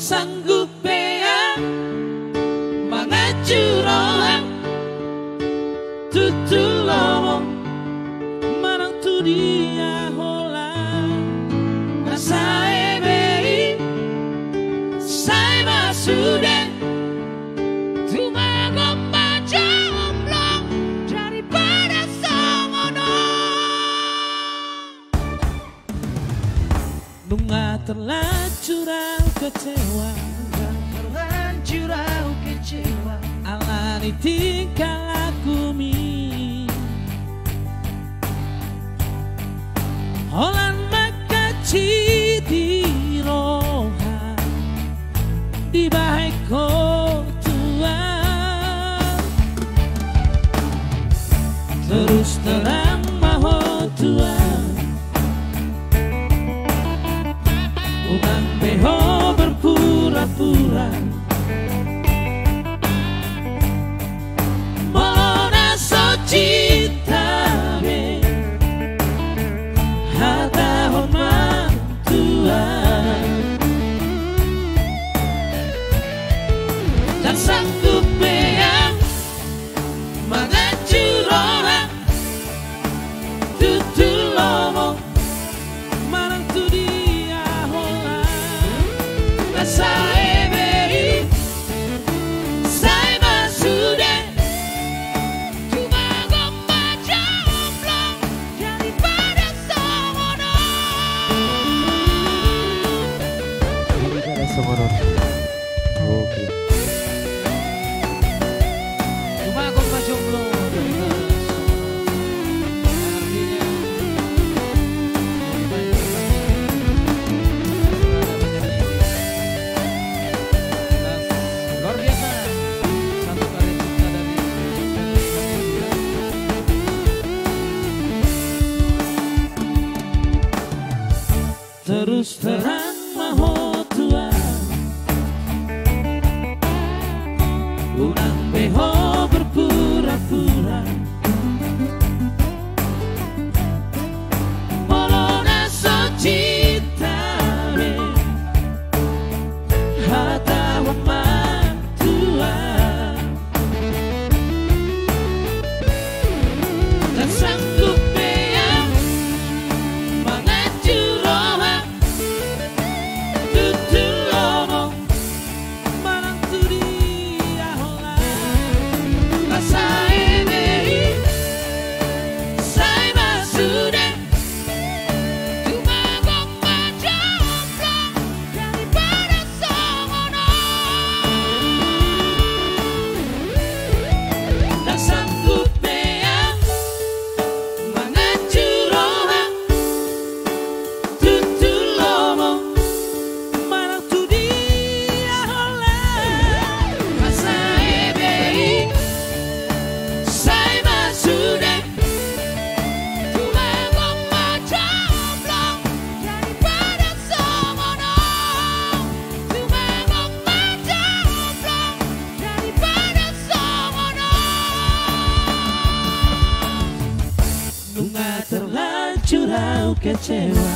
sanggup ya mengacurang tutulong marang tu dia hola saya beri saya masude cuma gomba jomblong daripada songono nunga terlanjur kecewa alani tingkah laku mi holan makaci di roha di bahai tua terus terang maho tua bukan beho berpura-pura Mona socita be hata hormat Tuhan dan sanggup yang mengacurang tutulong marang tu dia hola saya beri saya masude cuma gomba jomblong daripada songono Oke. cuma gomba jomblong daripada luar biasa satu kali cipta dari terus terang maho tua urang beho berpura-pura molona socita be hata hormat Tuhan dan sanggup yang mengacurang tutulong marang tu dia hola saya beri saya masude cuma gomba jomblong daripada songono dan sanggup yang mengacurang tutulong marang tu dia hola saya beri saya masude cuma gomba jomblong daripada songono cuma gomba jomblong daripada songono nunga terlanjur kecewa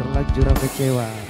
Terlanjur kecewa.